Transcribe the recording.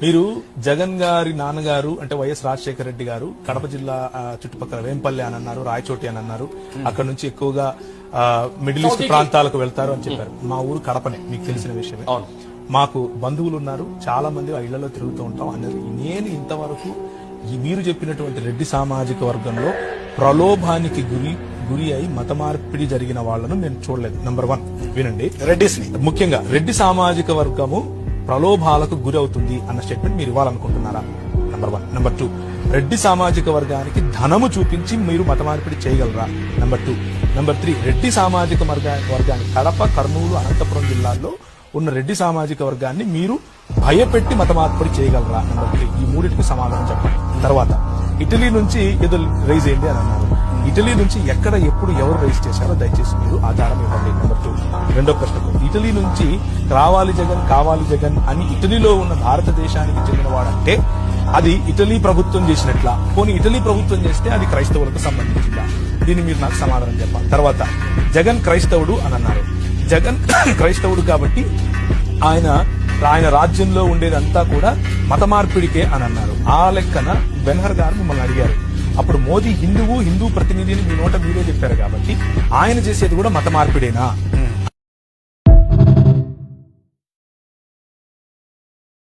మీరు జగన్ గారి నాన్నగారు అంటే వైఎస్ రాజశేఖర రెడ్డి గారు కడప జిల్లా చుట్టుపక్కల వేంపల్లి అని అన్నారు, రాయచోటి అని అన్నారు. అక్కడ నుంచి ఎక్కువగా మిడిల్ ఈస్ట్ ప్రాంతాలకు వెళ్తారు అని చెప్పారు. మా ఊరు కడపనే, మీకు తెలిసిన విషయమే. మాకు బంధువులు ఉన్నారు, చాలా మంది ఆ ఇళ్లలో తిరుగుతూ ఉంటాం అన్నది. నేను ఇంతవరకు మీరు చెప్పినటువంటి రెడ్డి సామాజిక వర్గంలో ప్రలోభానికి గురి అయి మత మార్పిడి జరిగిన వాళ్లను నేను చూడలేదు. నంబర్ 1 వినండి, రెడ్డిస్ ముఖ్యంగా రెడ్డి సామాజిక వర్గము ప్రలోభాలకు గురి అవుతుంది అన్న స్టేట్మెంట్ మీరు ఇవ్వాలనుకుంటున్నారా? నంబర్ 1. నంబర్ 2, రెడ్డి సామాజిక వర్గానికి ధనము చూపించి మీరు మత మార్పిడి చేయగలరా? నంబర్ 2. నంబర్ 3, రెడ్డి సామాజిక వర్గాన్ని కడప, కర్నూలు, అనంతపురం జిల్లాల్లో ఉన్న రెడ్డి సామాజిక వర్గాన్ని మీరు భయపెట్టి మత మార్పిడి చేయగలరా? నంబర్ 3. ఈ మూడింటికి సమాధానం చెప్పండి. తర్వాత ఇటలీ నుంచి ఏదో రైజ్ అయింది అని అన్నారు. ఇటలీ నుంచి ఎక్కడ, ఎప్పుడు, ఎవరు రైజ్ చేశారో దయచేసి మీరు ఆధారం ఇవ్వండి. నెంబర్ 2. రెండో ప్రశ్నకు, ఇటలీ నుంచి రావాలి జగన్, కావాలి జగన్ అని ఇటలీలో ఉన్న భారతదేశానికి చెందినవాడంటే అది ఇటలీ ప్రభుత్వం చేసినట్లా? పోనీ ఇటలీ ప్రభుత్వం చేస్తే అది క్రైస్తవులకు సంబంధించిందా? దీన్ని మీరు నాకు సమాధానం చెప్పాలి. తర్వాత జగన్ క్రైస్తవుడు అని అన్నారు. జగన్ క్రైస్తవుడు కాబట్టి ఆయన రాజ్యంలో ఉండేదంతా కూడా మత మార్పిడికే అని అన్నారు. ఆ లెక్కన బెన్హర్ గారు మిమ్మల్ని అడిగారు, అప్పుడు మోదీ హిందూ ప్రతినిధిని మీ నోట మీరే చెప్పారు కాబట్టి ఆయన చేసేది కూడా మత మార్పిడేనా?